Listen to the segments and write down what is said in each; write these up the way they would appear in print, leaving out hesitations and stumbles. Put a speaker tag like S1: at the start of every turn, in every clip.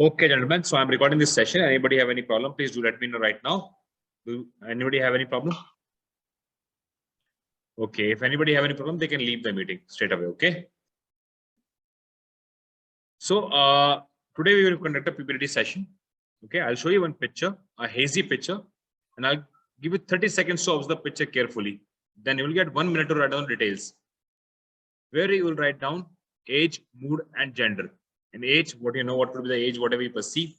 S1: Okay, gentlemen. So I'm recording this session. Anybody have any problem? Please do let me know right now. Do anybody have any problem? Okay. If anybody have any problem, they can leave the meeting straight away. Okay. So today we will conduct a PPDT session. Okay. I'll show you one picture, a hazy picture, and I'll give you 30 seconds to observe the picture carefully. Then you will get 1 minute to write down details, where you will write down age, mood, and gender. In age, what you know, what could be the age, whatever you perceive.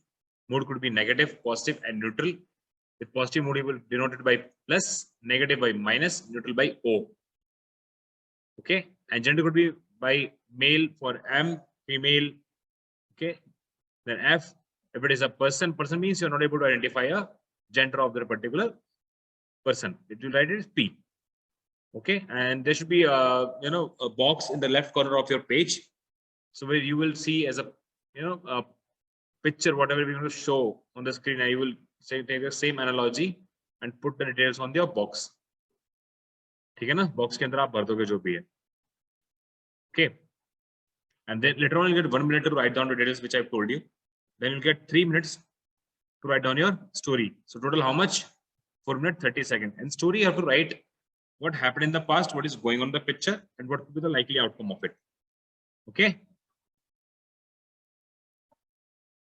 S1: Mood could be negative, positive, and neutral. With positive mood, you will denote it by plus, negative by minus, neutral by O. Okay, and gender could be by male for M, female. Okay, then F. If it is a person, person means you are not able to identify a gender of the particular person. It will write it as P. Okay, and there should be a a box in the left corner of your page, so where you will see as a a picture whatever we're going to show on the screen, and you will say take the same analogy and put the details on your box. ठीक है ना, box के अंदर आप भर दोगे जो भी है. Okay, and then later on you get 1 minute to write down the details which I've told you. Then you'll get 3 minutes to write down your story. So total how much? 4 minutes 30 seconds. And story you have to write what happened in the past, what is going on in the picture, and what could be the likely outcome of it. Okay.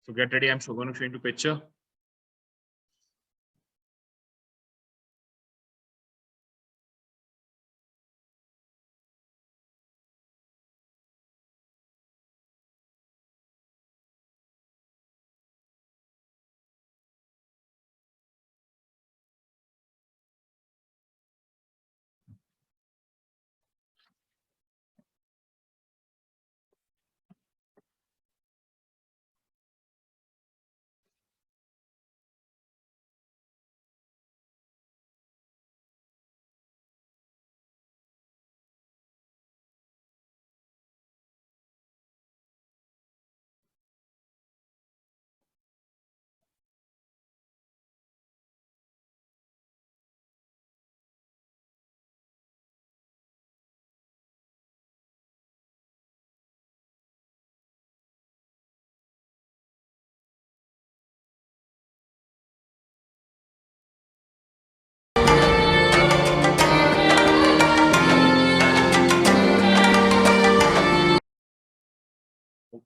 S1: So get ready. I'm going to show you the picture.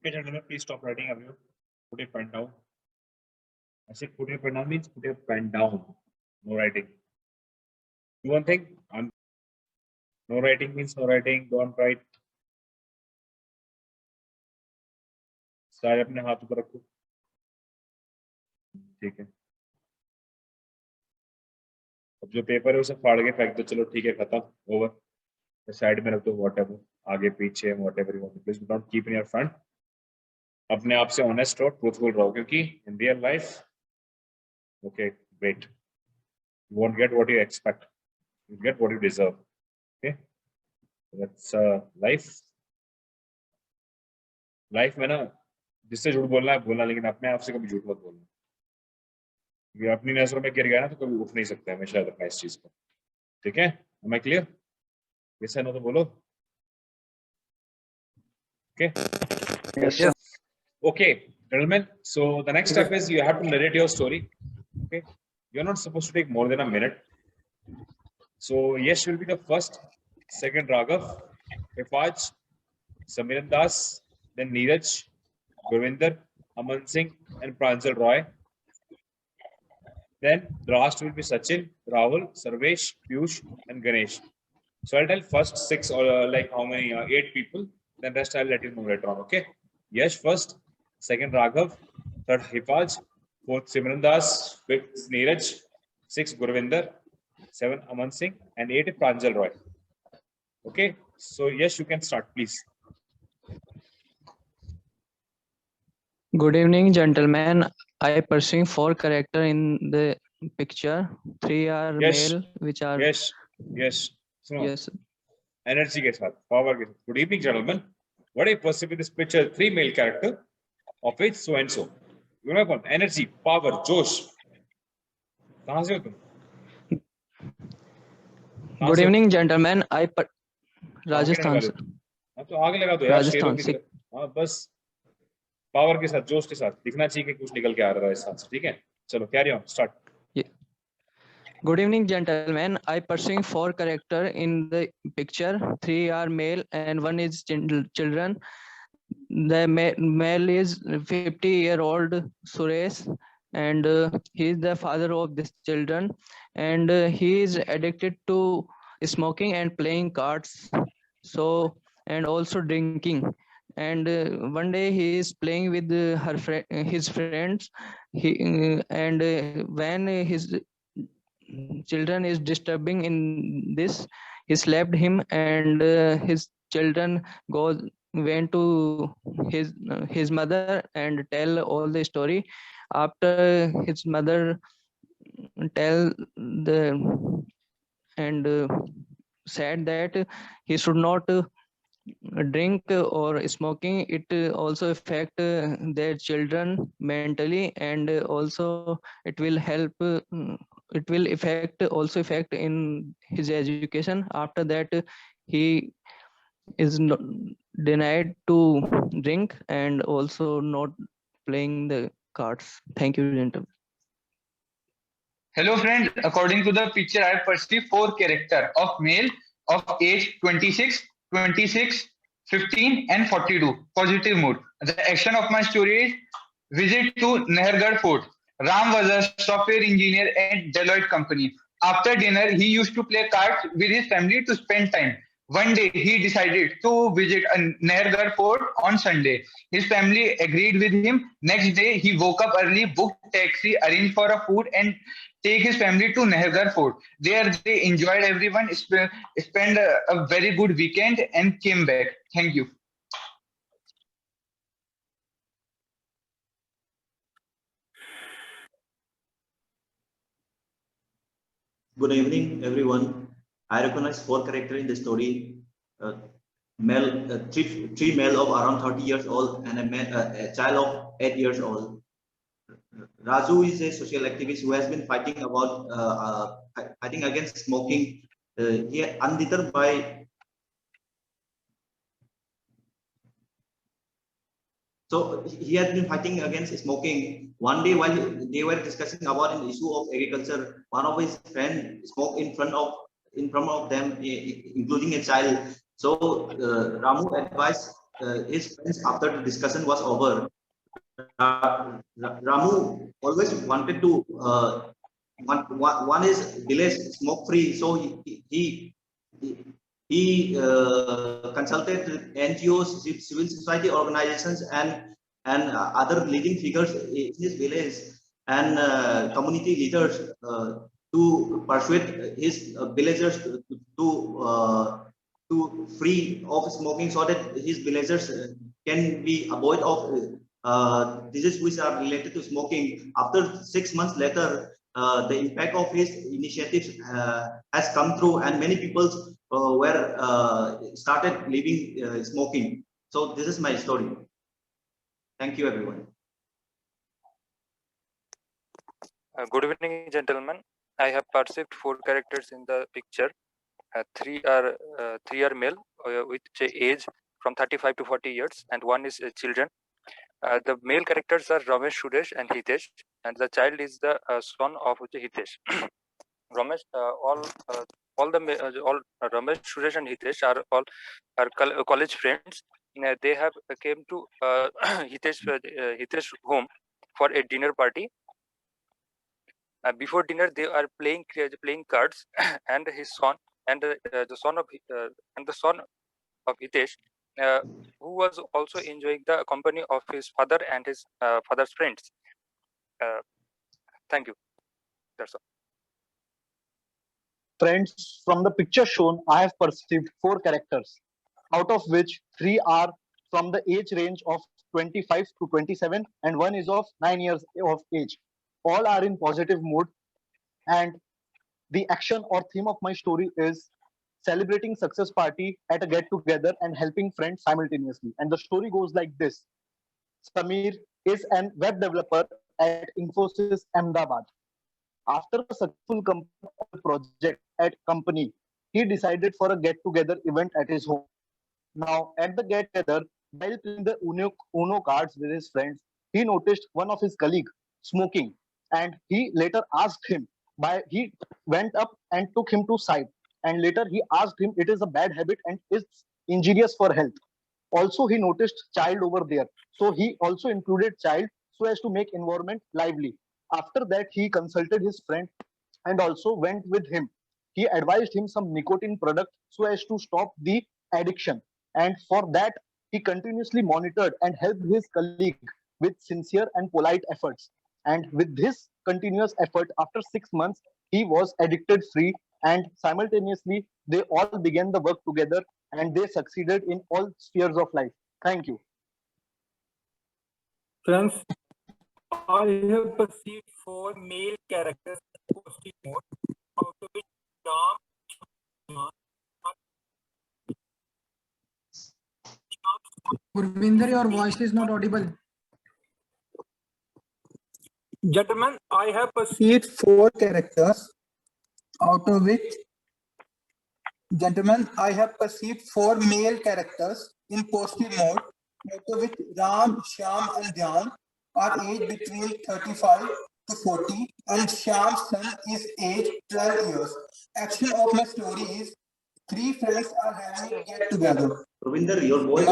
S1: Okay, gentlemen, please stop writing. Have you put your pen down? I said put your pen down means put your pen down. No writing. Do one thing. No writing means no writing. Don't write. सारे अपने हाथ ऊपर रखो. ठीक है. अब जो paper है उसे फाड़ के फेंक दो. चलो ठीक है, खत्म. ओवर. साइड में रख दो. व्हाटएवर आगे पीछे whatever you want. Please don't keep in your front. अपने आप से ऑनेस्ट और ट्रूथफुल रहो, क्योंकि in real life okay great you won't get what you expect, you get what you deserve. Okay, that's life में ना जिससे झूठ बोलना है बोलना, लेकिन अपने आप से कभी झूठ मत बोलना. ये अपनी नजरों में गिर गया ना तो कभी उठ नहीं सकता. हमेशा याद रखना इस चीज को. ठीक है, एम आई क्लियर? यस है ना तो बोलो. Okay
S2: Yes.
S1: Okay, gentlemen, so the next step is you have to narrate your story. Okay, you're not supposed to take more than a minute. So yes will be the first, second Raghav, Hifaj, Samiran Das, then Neeraj, Gurvinder, Aman Singh, and Pranjal Roy. Then the last will be Sachin, Rahul, Sarvesh, Piyush, and Ganesh. So I'll tell first 6 or like how many 8 people, then rest I'll let you know later on. Okay, Yash first, second Raghav, third Hifaj, fourth Simran Das, fifth Neeraj, sixth Gurvinder, 7 Aman Singh, and 8 Pranjal Roy. Okay, so yes, you can start, please.
S2: Good evening, gentlemen. I perceive 4 characters in the picture. 3 are
S1: Yes.
S2: male, which are
S1: Yes. So
S2: yes.
S1: Energy के साथ, power के साथ. Good evening, gentlemen. What I perceive in this picture, 3 male character, of which so and so. You know what? Energy, power, जोश. कहाँ से हो तुम?
S2: Good evening, gentlemen. Rajasthan.
S1: हाँ तो आगे लगा दो यार.
S2: Rajasthan.
S1: हाँ बस. पावर के साथ, जोश के साथ दिखना चाहिए कि कुछ निकल के आ रहा है इस साथ से, ठीक है? चलो carry on, start.
S2: Good evening, gentlemen. I pursuing 4 character in the picture. 3 are male and 1 is children. The male is 50-year-old Suresh, and he is the father of these children, and he is addicted to smoking and playing cards, so and also drinking. And one day he is playing with his friends. When his children is disturbing in this, he slapped him, and his children went to his mother and tell all the story. After his mother tell the and said that he should not drink or smoking. It also affect their children mentally, and also it will help it will affect in his education. After that, he is not denied to drink and also not playing the cards. Thank you, gentlemen.
S3: Hello friends, according to the picture, I perceive 4 characters of male of age 26, 26, 15 and 42. Positive mood. The action of my story is visit to Nahargarh Fort. Ram was a software engineer at Deloitte company. After dinner, he used to play cards with his family to spend time. One day, he decided to visit a Nahargarh Fort on Sunday. His family agreed with him. Next day, he woke up early, booked taxi, arranged for a food, and take his family to Nahargarh Fort. There, they enjoyed everyone, spent a very good weekend, and came back. Thank you.
S4: Good evening, everyone. I recognize 4 characters in the story. Three male of around 30 years old and a child of 8 years old. Raju is a social activist who has been fighting against smoking. He undeterred by. So he has been fighting against smoking. One day, while they were discussing about an issue of agriculture, one of his friends smoked in front of them, including a child. So Ramu advised his friends after the discussion was over. Ramu always wanted to one is village smoke free, so he consulted NGOs, civil society organizations, and other leading figures in his village and community leaders to persuade his villagers to free of smoking, so that his villagers can be avoid of diseases which are related to smoking. After 6 months later, the impact of his initiatives has come through, and many people started leaving smoking. So this is my story. Thank you, everyone.
S5: Good evening, gentlemen. I have perceived 4 characters in the picture. 3 are male with age from 35 to 40 years, and 1 is children. The male characters are Ramesh, Suresh, and Hitesh, and the child is the son of Hitesh. Ramesh, all Ramesh, Suresh, and Hitesh are college friends. They have came to Hitesh home for a dinner party. Before dinner, they are playing cards, and his son and the son of Hitesh, who was also enjoying the company of his father and his father's friends. Thank you. That's all.
S6: Friends, from the picture shown, I have perceived 4 characters, out of which 3 are from the age range of 25 to 27, and 1 is of 9 years of age. All are in positive mood, and the action or theme of my story is celebrating success party at a get together and helping friends simultaneously. And the story goes like this. Samir is an web developer at Infosys Ahmedabad. After a successful project at company, he decided for a get-together event at his home. Now, at the get-together, While playing the Uno cards with his friends, he noticed one of his colleagues smoking, and he later asked him. He went up and took him to side, and later he asked him it is a bad habit and is injurious for health. Also, he noticed child over there, so he also included child so as to make environment lively. After that, he consulted his friend and also went with him. He advised him some nicotine product so as to stop the addiction. And for that, he continuously monitored and helped his colleague with sincere and polite efforts. And with this continuous effort, after 6 months, he was addicted free. And simultaneously, they all began the work together and they succeeded in all spheres of life. Thank you.
S7: Friends, I have perceived 4 male characters in positive mode, out of which Ram,
S8: Gurvinder, your voice is not audible.
S7: Gentlemen, I have perceived 4 characters, out of which, gentlemen, I have perceived 4 male characters in positive mode, out of which Ram, Shyam, and Dhyan are aged between 35 to 40, and Shyam's son is aged 12 years. Action of my story is 3 friends are having a get together.
S4: Ravinder, your voice.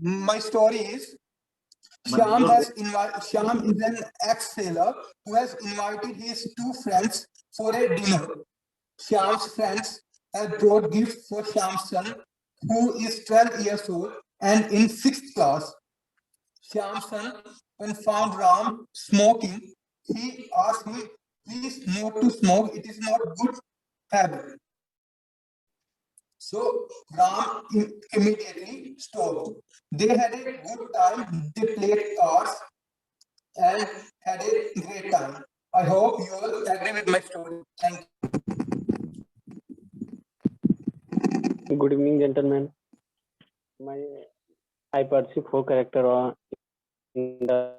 S7: My story is Shyam is an ex-sailor who has invited his 2 friends for a dinner. Shyam's friends have brought gifts for Shyam's son, who is 12 years old and in 6th class. Shyam's son, when found Ram smoking, he asked him, please not to smoke, it is not good habit. So Ram immediately stopped. They had a good time, they played cards and had a great time. I hope you all agree with my story. Thank you.
S9: Good evening, gentlemen. I perceive 4 characters in the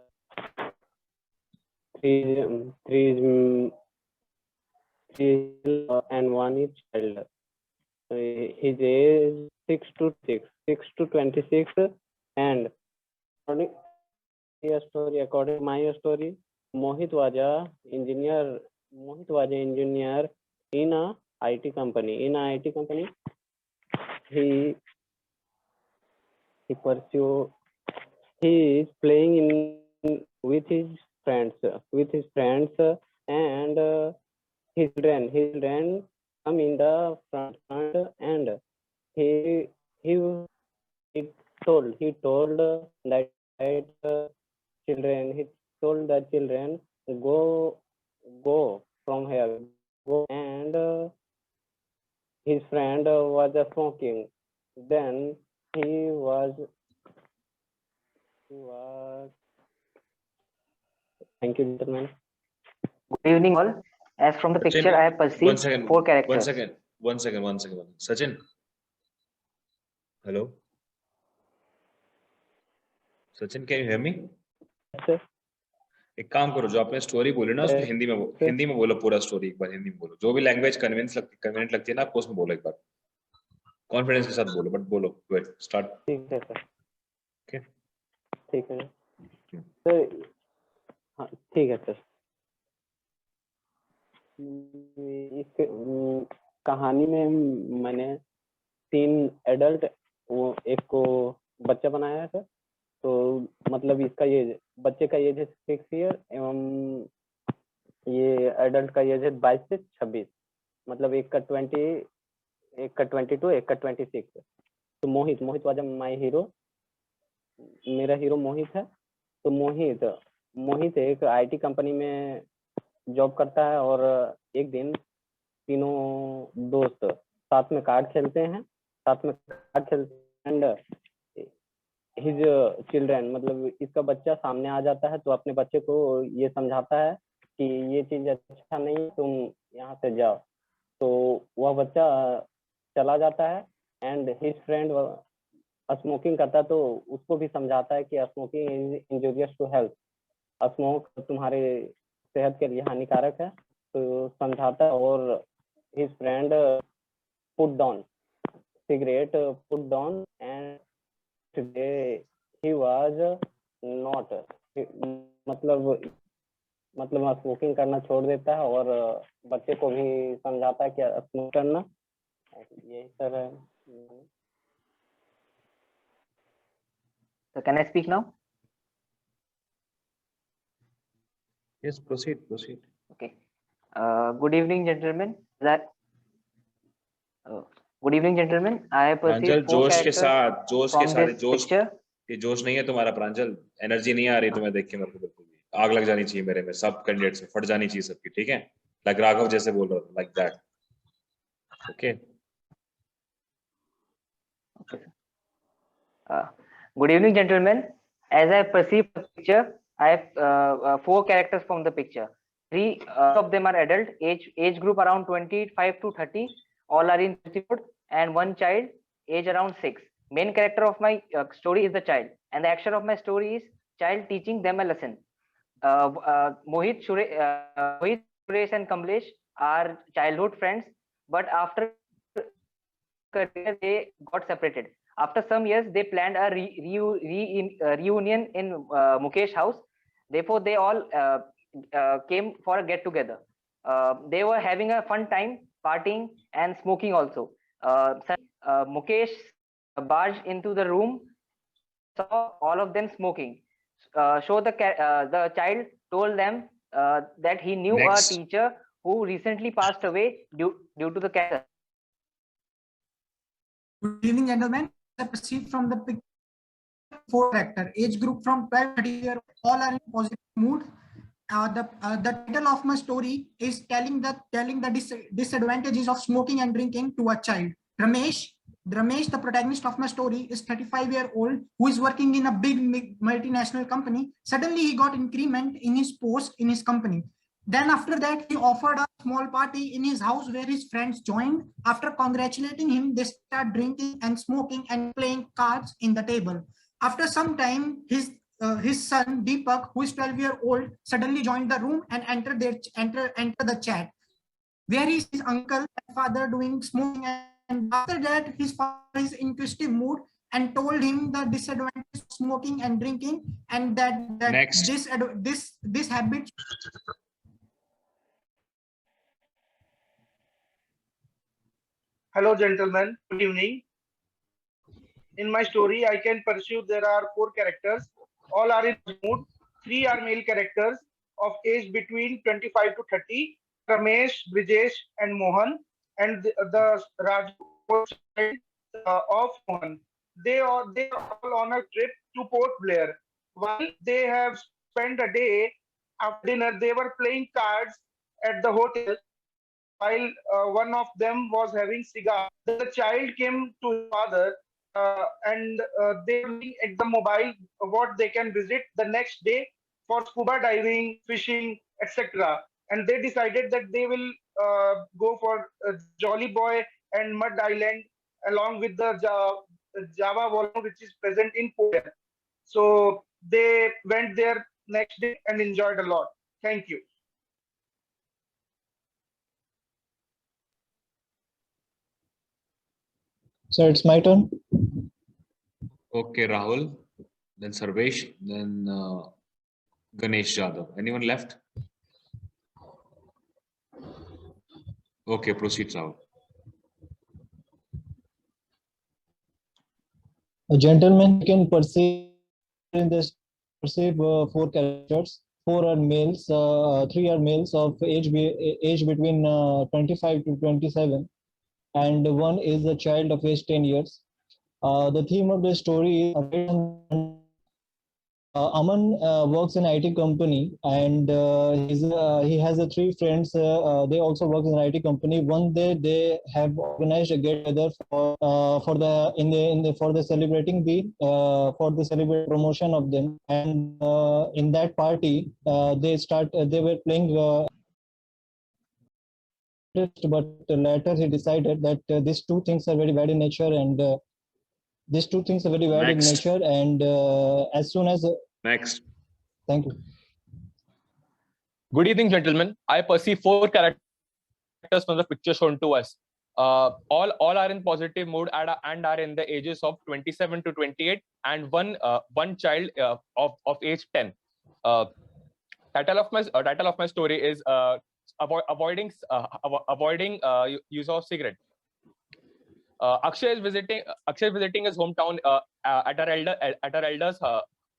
S9: three and 1 is child. His age 6 to 26, and according to my story, Mohit was an engineer in a IT company. He is playing with his friends, and his friend come in the front, and he told that children go from here, go, and his friend was smoking. Then he was thank you, gentlemen.
S10: Good evening, all. As from the
S1: Sachin,
S10: picture, I have perceived 4 characters.
S1: One second. Sachin. Hello. Sachin, can you hear me?
S9: Yes, sir.
S1: एक काम करो, जो आपने story बोली ना उसमें हिंदी में बोलो पूरा स्टोरी एक बार हिंदी में बोलो, जो भी लैंग्वेज कन्वीनियंट लगती है ना आपको उसमें बोलो एक बार, कॉन्फिडेंस के साथ बोलो, बट बोलो, वेट स्टार्ट।
S9: ठीक है सर।
S1: ओके
S9: ठीक है सर। हाँ ठीक है सर। इस कहानी में मैंने 3 एडल्ट एक को बच्चा बनाया है सर। तो मतलब इसका ये बच्चे का एज है 6 ईयर एवं ये एडल्ट का एज है 22 से 26, मतलब एक का 20, एक का 22, एक का 26। तो मोहित वाज माय हीरो, मेरा हीरो मोहित है। तो मोहित एक आईटी कंपनी में जॉब करता है और एक दिन तीनों दोस्त साथ में कार्ड खेलते हैं एंड हिज चिल्ड्रन, मतलब इसका बच्चा सामने आ जाता है तो अपने बच्चे को ये समझाता है कि ये चीज अच्छा नहीं, तुम यहाँ से जाओ। तो वह बच्चा चला जाता है एंड हिज फ्रेंड स्मोकिंग करता है तो उसको भी समझाता है कि smoking is injurious to health, smoke तुम्हारे सेहत के लिए हानिकारक है। तो समझाता है और his friend put down cigarette put down, and today he was not. मतलब स्मोकिंग करना छोड़ देता है और बच्चे को भी समझाता है कि स्मोक करना, यही सर है.
S10: So can I speak now?
S1: Yes, proceed.
S10: Okay. Good evening, gentlemen. Good evening, gentlemen. I have
S1: Pranjal,
S10: perceived four
S1: जोश के
S10: characters
S1: साथ
S10: from this
S1: जोश,
S10: picture.
S1: ये जोश नहीं है तुम्हारा प्रांजल, एनर्जी नहीं आ रही तुम्हें देख के मेरे को बिल्कुल भी. आग लग जानी चाहिए मेरे में, सब कैंडिडेट्स में फट जानी चाहिए सबकी, ठीक है? लाइक राघव जैसे बोल रहा था, like that. Okay.
S10: Good evening, gentlemen. As I perceive the picture, I have four characters from the picture. Three of them are adult, age group around 25 to 30. All are in mode, and one child, age around 6. Main character of my story is the child, and the action of my story is child teaching them a lesson. Mohit, Suresh, and Kamlesh are childhood friends, but after career they got separated. After some years, they planned a reunion in Mukesh house. Therefore, they all came for a get together. They were having a fun time, partying and smoking also. Mukesh barged into the room, saw all of them smoking. The child told them that he knew
S1: Next.
S10: a teacher who recently passed away due to the cancer.
S8: Good evening, gentlemen. I perceive from the picture four character, age group from 12 to 30 years, all are in positive mood. The title of my story is telling the disadvantages of smoking and drinking to a child. Ramesh, the protagonist of my story, is 35-year-old who is working in a big multinational company. Suddenly, he got increment in his post in his company. Then after that, he offered a small party in his house where his friends joined. After congratulating him, they start drinking and smoking and playing cards in the table. After some time, his son Deepak, who is 12-year-old, suddenly joined the room and enter the chat, where is his uncle and father doing smoking. And after that, his father is in inquisitive mood and told him the disadvantage of smoking and drinking, and that
S1: Next.
S8: this habit.
S11: Hello, gentlemen. Good evening. In my story, I can perceive there are four characters. All are in mood. Three are male characters of age between 25 to 30. Ramesh, Brijesh, and Mohan. And the Raju of Mohan. They are all on a trip to Port Blair. While they have spent a day after dinner, they were playing cards at the hotel. While one of them was having cigar, the child came to his father and they were looking at the mobile what they can visit the next day for scuba diving, fishing, etc. And they decided that they will go for Jolly Boy and Mud Island along with the Java volume which is present in Pune. So they went there next day and enjoyed a lot. Thank you.
S6: So it's my turn.
S1: Okay, Rahul, then Sarvesh, then Ganesh Jadhav. Anyone left? Okay, proceed, Rahul.
S6: A gentleman can perceive four characters. Four are males, three are males of age between 25 to 27, and one is a child of age 10 years. The theme of the story is Aman works in IT company, and he has three friends. They also work in IT company. One day they have organized a get together for the celebrating the celebrate promotion of them. And in that party, they were playing. But later he decided that these two things are very bad in nature, and these two things are very bad in nature. And as soon as
S1: Next.
S6: Thank you.
S12: Good evening, gentlemen. I perceive four characters from the picture shown to us. All are in positive mood and are in the ages of 27 to 28, and one child of age 10. Title of my story is avoiding use of cigarette. Akshay is visiting his hometown at her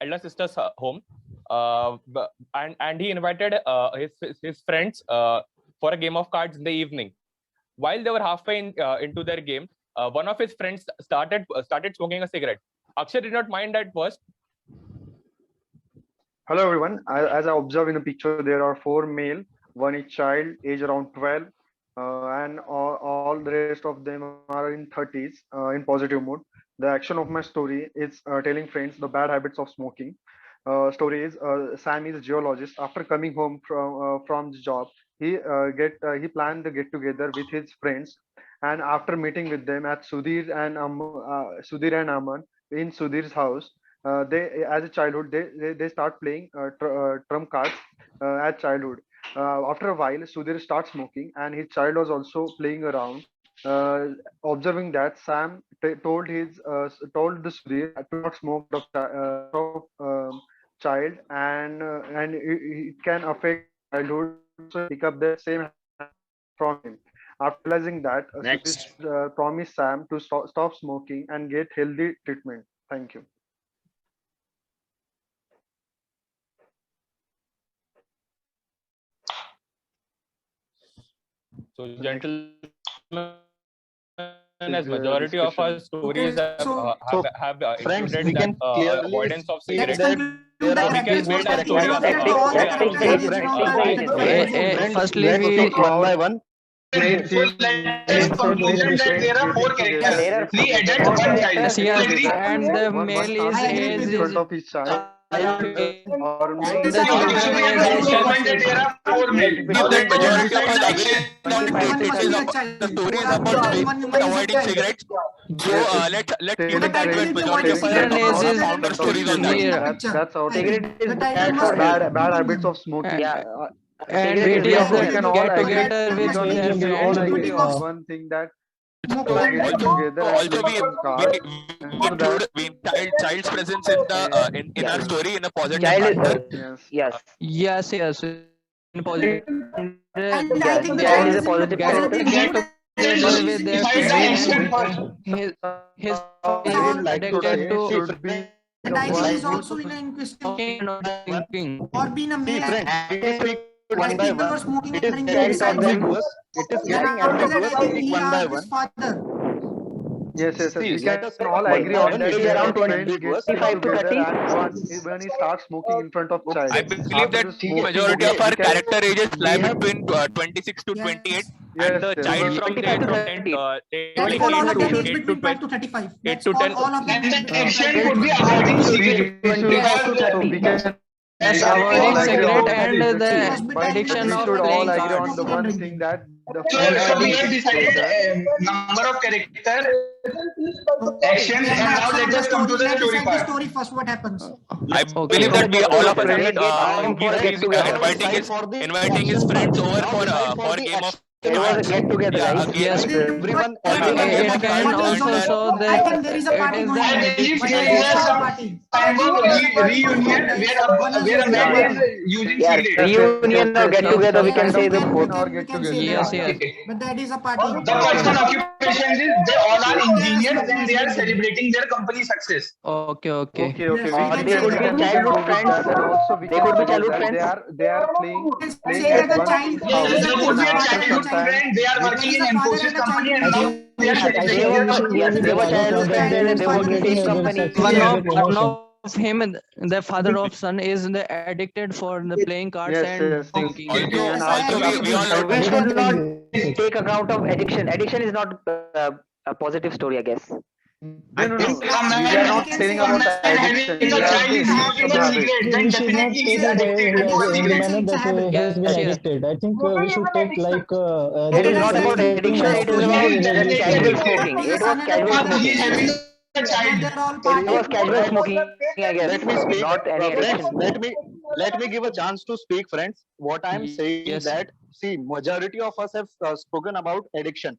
S12: elder sister's home, and he invited his friends for a game of cards in the evening. While they were halfway into their game, one of his friends started smoking a cigarette. Akshay did not mind at first.
S13: Hello everyone. As I observe in the picture, there are 4 male, one is child, age around 12, and all the rest of them are in 30s, in positive mood. The action of my story is telling friends the bad habits of smoking. Story is Sam is a geologist. After coming home from the job, he planned the get together with his friends, and after meeting with them at Sudhir and Aman in Sudhir's house, they as a childhood they start playing trump cards at childhood. After a while, Sudhir starts smoking, and his child was also playing around. Observing that, Sam told the Sudhir to not smoke child, and it can affect childhood. So pick up the same from him. After realizing that,
S1: Next.
S13: Sudhir promised Sam to stop smoking and get healthy treatment. Thank you.
S12: So, gentlemen, as majority of our stories have
S6: friends,
S12: included
S6: we can
S12: that
S6: clearly
S12: avoidance of
S6: see
S12: cigarettes.
S6: that there are
S12: We can say that story of
S2: Firstly,
S6: let's
S2: we
S6: speak one by one.
S3: Conclusion that there are 4 characters, 3 adult, 1 child.
S2: yes,
S3: Agree?
S2: and the male is
S13: in front of his child.
S2: the
S3: Okay, so we have to prove a point that there are 4 male. Now
S14: The
S3: let us
S14: majority of us
S3: discuss
S14: agree that it is the story is about avoiding cigarettes. So let's keep it that way. Majority of us have found our stories on that.
S13: That's our bad habits of smoking.
S2: and it is the get together with their friends.
S13: One thing that
S14: Also, we include child's presence in the in our story in a positive manner.
S2: Yes, in positive.
S10: And I think the child is a positive character.
S2: With their friends, his addicted to
S13: should be
S8: And I think he's also in an
S2: drinking.
S8: or being a male.
S6: One by one. It is getting ambiguous. It is getting ambiguous. Speak one by one.
S13: Yes.
S6: See,
S13: We
S6: let
S13: can
S6: us
S13: all agree on that.
S10: Age around 20,
S13: Gets
S10: 25 to
S13: together
S10: 30.
S13: and when he starts smoking in front of child.
S14: I believe that majority of our character ages lie between 26 to 28, and the child from the age from 10
S8: That's all of them is between 5 to 35. That's all of them.
S3: And the action could be avoiding cigarettes.
S2: Yes, avoiding cigarette and the addiction of
S13: should all
S2: playing
S13: agree on
S2: cards.
S13: the one thing that the
S3: So we have decided number of character actions, and now let us come to the story part.
S8: Story first, what happens?
S14: I believe that we all of us inviting his friends over for a game of cards.
S10: Get together, right?
S2: Yes,
S6: Everyone.
S2: it can also show
S8: I
S2: that
S8: think there is a party
S2: it is
S8: going
S3: I
S8: on.
S3: believe there is some kind of reunion where a man is using cigarettes.
S10: Reunion or get together, we can say the both.
S2: yes.
S8: But that is a party.
S3: The personal occupations is they all are engineers and they are celebrating their company success.
S2: Okay.
S13: Okay.
S10: They could be childhood friends. They could be childhood friends.
S13: They are playing
S8: Say
S13: at
S8: that the
S13: one
S8: child
S3: Yes, they could be a childhood friend. They are working in Infosys company and now they are celebrating their company.
S10: They were childhood friends and they work in the same company.
S2: One of him, the father of son, is the addicted for the playing cards and smoking.
S10: We should not take account of addiction. Addiction is not a positive story, I guess.
S13: No. We are not saying about addiction.
S3: If a child is smoking a cigarette, then definitely he is addicted to a cigarette.
S2: Yes.
S15: I think we should take like
S10: It is not about addiction. It is about casual smoking. It was casual
S3: He is
S10: smoking.
S3: having a child.
S10: It was casual smoking, I guess.
S6: Let me speak.
S10: Not any addiction.
S6: Let me give a chance to speak, friends. What I am saying is that, see, majority of us have spoken about addiction.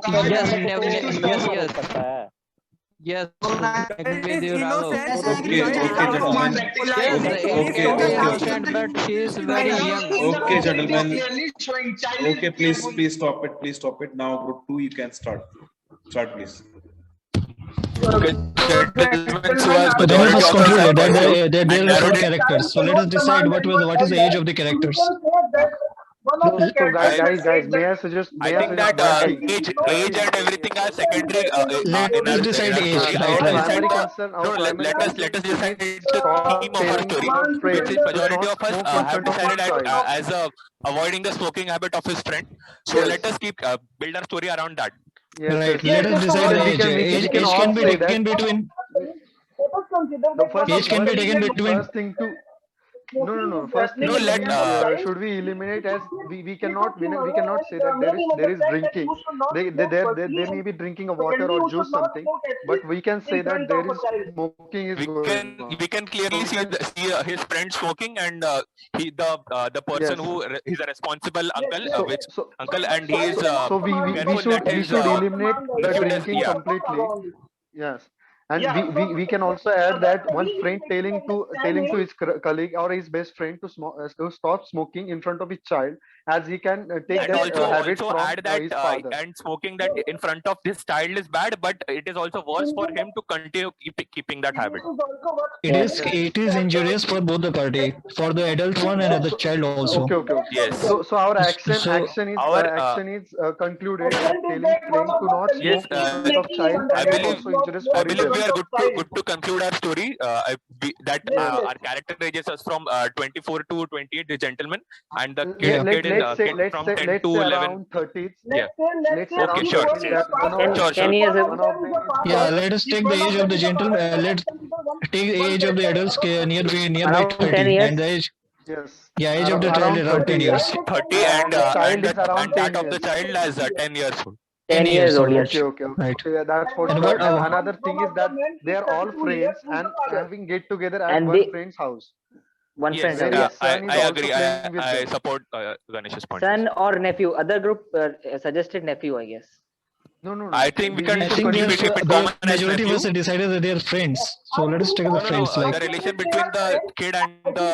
S9: Smoke करने
S2: Yes,
S9: में तो
S2: yes,
S9: कितना
S2: yes,
S9: रोक
S2: yes.
S9: सकता है?
S2: Yes,
S16: Child
S2: agree with
S16: is
S2: you, Raghav.
S16: innocent.
S7: Okay,
S16: He
S7: okay,
S16: is
S7: gentlemen.
S16: politely
S2: Yes,
S16: please
S2: he
S16: stop
S2: is
S16: the
S2: innocent, but she is very young.
S7: Okay, gentlemen. Okay, please stop it. Please stop it. Now, group 2, you can start. Start, please.
S14: Okay, gentlemen, so as
S15: So then it
S14: majority
S15: was
S14: of us have
S15: concluded that
S14: pursued
S15: there
S14: and
S15: were four
S14: narrowed it.
S15: characters. So let us decide what is the age of the characters.
S13: So guys, may I suggest?
S12: I think that age and everything are secondary
S15: Let us decide age.
S12: story.
S15: Right, right.
S13: Primary concern.
S12: No, let us decide the
S13: Stop
S12: theme of our
S13: telling
S12: story,
S13: to our
S12: which
S13: friends
S12: is
S13: to
S12: majority
S13: not
S12: of us
S13: smoke in
S12: have
S13: front of
S12: decided
S13: his child.
S12: as avoiding the smoking habit of his friend. So
S13: Yes.
S12: let us keep build our story around that.
S15: Right. Let us decide the age. Age can be taken between. Age can be taken between.
S13: First thing to no. First thing should we eliminate as we cannot say that there is drinking. They may be drinking a water or juice something, but we can say that there is smoking is going on.
S12: We can clearly see his friend smoking, and the person who is a responsible uncle, uncle, and he is
S13: so we should eliminate the drinking completely. Yes. And we can also add that one friend telling to his colleague or his best friend to stop smoking in front of his child, as he can take
S12: and
S13: that habit
S12: also
S13: from
S12: add that
S13: his father.
S12: and smoking that in front of this child is bad, but it is also worse for him to continue keeping that habit.
S15: It is injurious for both the party, for the adult one and the child also.
S13: Okay.
S12: Yes.
S13: So our action is concluded that telling friend to not smoke in front of child and it's also injurious for
S12: I believe we
S13: his
S12: are good to conclude our story. Our character ranges us from 24 to 28, the gentleman, and the kid from 10 to 11.
S13: Around 30s.
S12: Yeah.
S13: Let's say around 30s. That
S15: Yeah, let us take the age of the gentleman. Let's take the age of the adults nearby 30, and the age.
S13: Yes.
S15: Yeah, age of the child around 10 years.
S12: 30 and that of the child as 10 years old.
S15: 10 years old.
S13: Okay.
S15: Right.
S13: So, yeah, that's for
S15: And
S13: sure.
S15: what
S13: And another thing is that they are all friends and having get together at
S10: And
S13: one
S10: they-
S13: friend's house.
S12: Yes,
S13: Where his son is
S12: I
S13: also
S12: agree.
S13: playing with
S12: I
S13: them.
S12: support Ganesh's point.
S10: Son or nephew. Other group suggested nephew, I guess.
S13: No.
S12: I think we can
S15: I think
S12: keep it common as
S15: majority of
S12: nephew.
S15: us decided that they are friends. So let us take the friends.
S12: The relation between the kid and the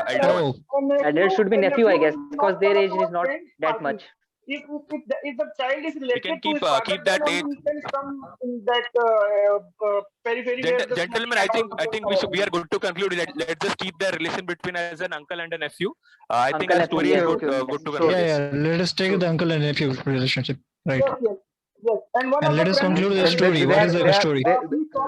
S12: elder one.
S10: Adult should be nephew, I guess, because their age is not that much.
S11: If the child is related
S12: can
S11: to his
S12: keep
S11: father,
S12: that
S11: then
S12: age.
S11: we can come in that periphery. where the
S12: Gentlemen, I think we are good to conclude. Let's just keep the relation between as an uncle and a nephew. I think our story is good to conclude.
S15: Yeah. Let us take the uncle and nephew relationship. Right.
S11: Yes.
S15: And let us conclude the story. What is the story?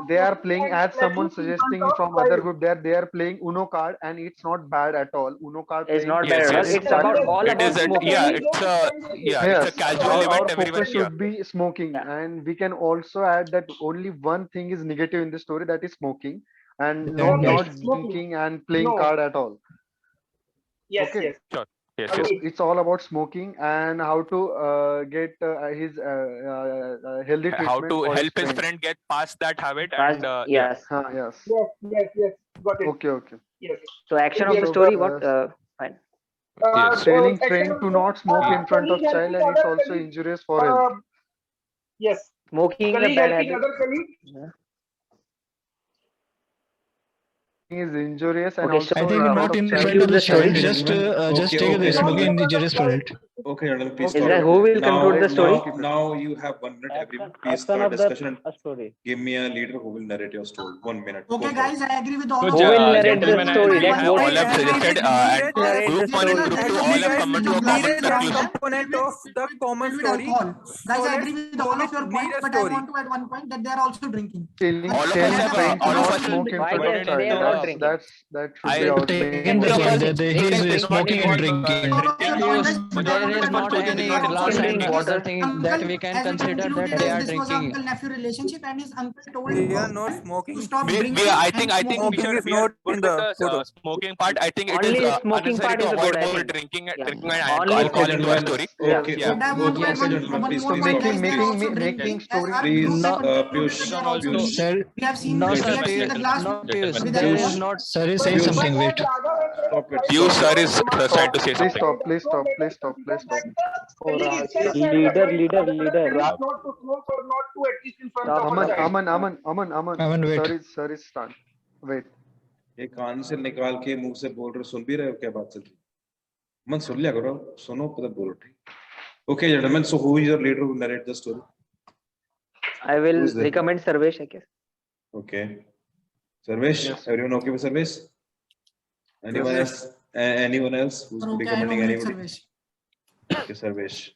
S13: They are playing, as someone suggesting from other group, they are playing Uno card, and it's not bad at all. Uno card
S10: It's
S13: playing
S10: not bad at all.
S12: Yes.
S10: It's about all
S12: It
S10: about
S12: is
S10: smoking.
S12: it's a casual
S13: our
S12: event. Everyone.
S13: focus should be smoking, and we can also add that only one thing is negative in the story, that is smoking, and not drinking and playing card at all.
S11: Yes.
S13: Okay.
S12: Sure. Yes.
S13: So it's all about smoking and how to get his healthy treatment.
S12: How to
S13: for
S12: help his
S13: friend.
S12: friend get past that habit and
S10: Yes.
S13: Yes.
S11: Yes. Got it.
S13: Okay.
S11: Yes.
S10: So action of the story, what? Fine.
S13: Telling friend to not smoke in front of child, and it's also injurious for health.
S11: Yes.
S10: Smoking a
S11: Colleague
S10: bad
S11: helping
S10: habit.
S11: other colleague.
S13: Is injurious and
S10: Okay,
S13: also
S15: I think
S13: in
S15: not
S13: front
S15: in
S13: of child.
S15: front of the
S10: the story.
S15: child. Just take the smoking injurious for it.
S1: Okay, gentlemen, please.
S10: Is that who will conclude the story?
S1: Now you have 1 minute, everyone. Please
S9: Action
S1: start
S9: of
S1: discussion and
S9: story.
S1: give me a leader who will narrate your story. 1 minute.
S8: Okay,
S1: Go for
S8: guys,
S1: it.
S8: I agree with all
S12: So,
S8: of
S10: Who will narrate the
S12: gentlemen,
S10: story?
S12: we
S10: Let's
S12: have
S10: vote.
S12: all have suggested and
S10: Narrate
S12: group
S10: the
S12: 1 and
S10: story.
S12: group 2 all have come to a common
S8: Lead
S12: conclusion.
S16: component of the common story.
S8: Guys, I
S16: So
S8: agree with all of your
S16: lead
S8: points,
S16: a
S8: but I
S16: story.
S8: want to add one point that they are also drinking.
S12: All of us have
S13: smoke in
S10: Why
S13: front of
S10: they are not
S13: child.
S10: drinking?
S13: That should be
S15: I
S13: our
S15: taken the point that he is smoking and drinking.
S2: There is not any glass and other thing that we can consider that they are
S8: This was
S2: drinking.
S8: uncle-nephew relationship, and his uncle told
S16: They are
S8: him
S16: not
S8: to
S16: smoking.
S8: stop drinking.
S12: I think we
S16: Smoking
S12: should
S16: is
S12: we are
S16: not
S12: good
S16: in
S12: with
S16: the
S12: the
S16: photo.
S12: smoking part. I think it
S10: Only
S12: is
S10: smoking
S12: unnecessary
S10: part
S12: to
S10: is
S12: avoid
S10: good, I
S12: more
S10: think.
S12: drinking
S10: Yeah.
S12: and
S10: Only
S12: alcohol into our story.
S13: Okay.
S12: Yeah.
S8: And I want to add one more
S13: So
S8: point, guys. They are
S13: making
S8: also drinking.
S13: story.
S8: Our
S1: Please,
S8: group have concluded
S1: Piyush,
S8: that they are also
S1: Piyush.
S8: drinking. We have seen
S2: No,
S8: we
S2: sir,
S8: have seen the glass
S2: not Piyush.
S8: with
S2: There is
S8: alcohol.
S2: not.
S15: Sir is saying something. Wait.
S1: Stop it.
S12: You, sir, is trying to say
S13: Please
S12: something.
S13: stop. Please stop.
S9: Leader.
S11: Not to smoke or not to at least in front of a child.
S13: Aman,
S15: wait.
S13: sir is start. Wait.
S1: ये कान से निकाल के मुंह से बोल रहे सुन भी रहे हो क्या बात चल रही है मन सुन लिया करो सुनो पता बोलो ठीक Okay, gentlemen, so who is your leader who narrate the story?
S10: I will
S1: Who's there?
S10: recommend Sarvesh, I guess.
S1: Okay, Sarvesh,
S13: Yes.
S1: everyone okay with Sarvesh? Anyone
S13: Yes.
S1: else? Anyone else who's
S8: Okay, I
S1: recommending
S8: nominate
S1: anybody?
S8: Sarvesh.
S1: Okay, Sarvesh.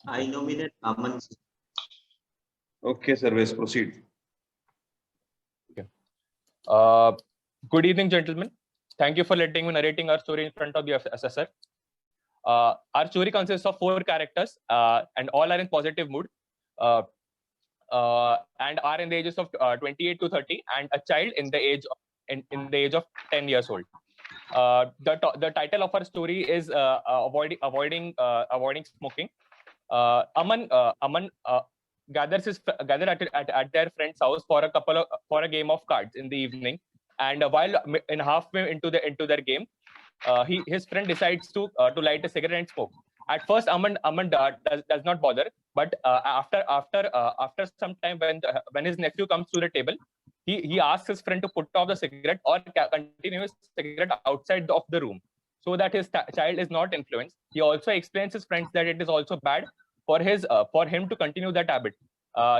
S4: I nominate Aman.
S1: Okay, Sarvesh, proceed.
S12: Good evening, gentlemen. Thank you for letting me narrating our story in front of the assessor. Our story consists of 4 characters, and all are in positive mood, and are in the ages of 28 to 30, and a child in the age of, in the age of 10 years old. The title of our story is avoiding smoking. Aman gathered at their friend's house for a game of cards in the evening, and while in halfway into their game, his friend decides to light a cigarette and smoke. At first, Aman does not bother, but after some time, when his nephew comes to the table, he asks his friend to put off the cigarette or continue his cigarette outside of the room, so that his child is not influenced. He also explains his friends that it is also bad for him to continue that habit.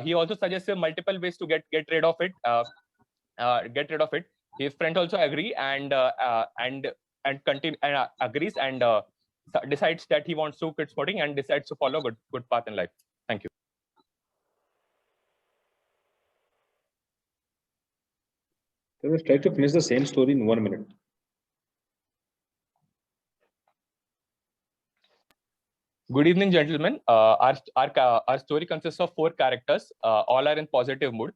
S12: He also suggests multiple ways to get rid of it. His friends also agree and continue and agrees and decides that he wants to quit smoking and decides to follow good path in life. Thank you.
S1: Let's try to finish the same story in 1 minute.
S12: Good evening, gentlemen. Our story consists of 4 characters. All are in positive mood.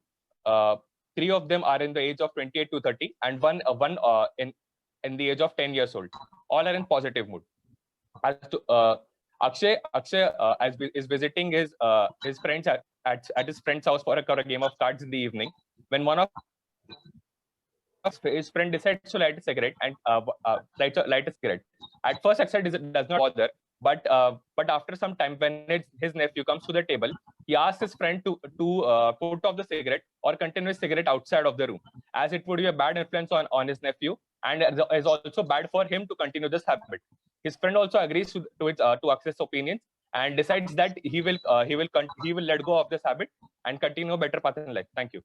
S12: 3 of them are in the age of 28 to 30, and one in the age of 10 years old. All are in positive mood. As to, Akshay is visiting his friends at his friend's house for a game of cards in the evening, when one of his friend decides to light a cigarette and light a cigarette. At first, Akshay does not bother, but after some time, when his nephew comes to the table, he asks his friend to put off the cigarette or continue his cigarette outside of the room, as it would be a bad influence on his nephew and is also bad for him to continue this habit. His friend also agrees to Akshay's opinions and decides that he will let go of this habit and continue a better path in life. Thank you.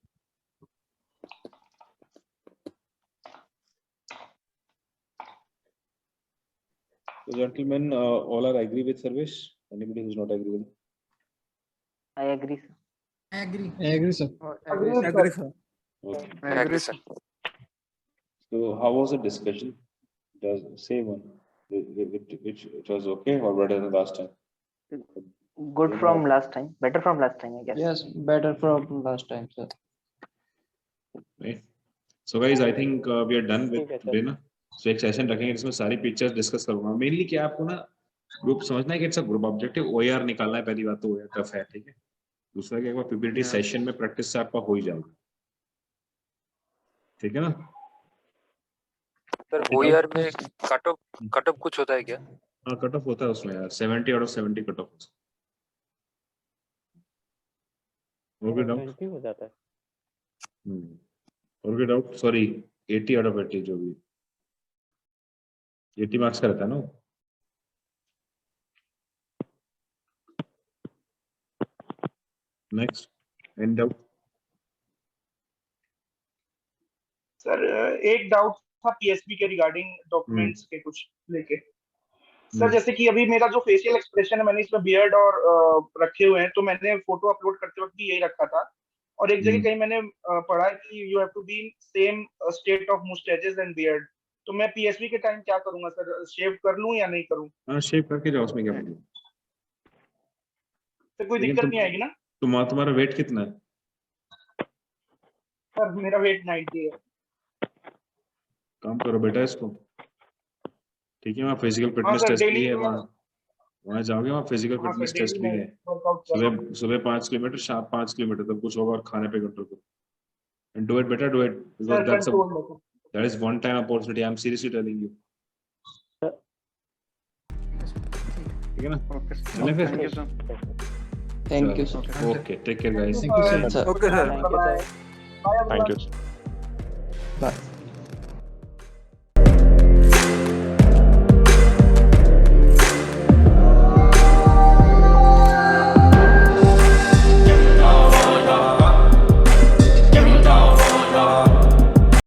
S1: So, gentlemen, all are agree with Sarvesh? Anybody who's not agree with it?
S10: I agree, sir.
S8: I agree.
S15: I agree, sir.
S16: Agree, sir.
S1: Okay.
S3: I agree, sir.
S1: So, how was the discussion? Does say one which it was okay or better than last time?
S10: Good from last time. Better from last time, I guess.
S2: Yes, better from last time, sir.
S1: Right. So, guys, I think we are done with today, na? So एक session रखेंगे जिसमें सारी pictures discuss करूंगा. Mainly क्या आपको ना group समझना है कि it's a group objective. OR निकालना है. पहली बात तो ओआर टफ है, ठीक है. दूसरा कि एक बार पीपीटी सेशन में प्रैक्टिस से आपका हो ही जाएगा, ठीक है ना.
S5: सर ओआर में कट ऑफ कुछ होता है क्या?
S1: हाँ, कट ऑफ होता है उसमें यार. 70 आउट ऑफ 70 कट ऑफ. और कोई डाउट
S9: हो जाता है.
S1: और कोई डाउट? सॉरी, 80 आउट ऑफ 80 जो भी 80 मार्क्स का रहता है ना. Next and doubt.
S11: सर एक डाउट था पीएसबी के रिगार्डिंग डॉक्यूमेंट्स के कुछ लेके. सर जैसे कि अभी मेरा जो फेशियल एक्सप्रेशन है, मैंने इसमें बियर्ड और रखे हुए हैं, तो मैंने फोटो अपलोड करते वक्त भी यही रखा था. और एक जगह कहीं मैंने पढ़ा है कि you have to be in same state of mustaches and beard. तो मैं पीएसबी के टाइम क्या करूंगा सर? शेव कर लूं या नहीं करूं?
S1: हाँ, शेव करके जाओ, उसमें क्या प्रॉब्लम.
S11: तो कोई दिक्कत नहीं आएगी ना?
S1: तुम्हारा वेट कितना है?
S11: सर मेरा वेट 90 है.
S1: काम करो बेटा इसको, ठीक है. वहाँ फिजिकल फिटनेस टेस्ट भी है. वहाँ जाओगे, वहाँ फिजिकल फिटनेस टेस्ट भी है. सुबह 5 किलोमीटर, शाम 5 किलोमीटर तक कुछ होगा. और खाने पे कंट्रोल करो. And do it better, do it, because that is one time opportunity. I'm seriously telling you. ठीक है ना? चलें फिर.
S2: Thank you, sir.
S1: Okay, take care, guys.
S2: Thank you, sir.
S16: Okay, sir.
S11: Bye.
S12: Thank you.
S2: Bye.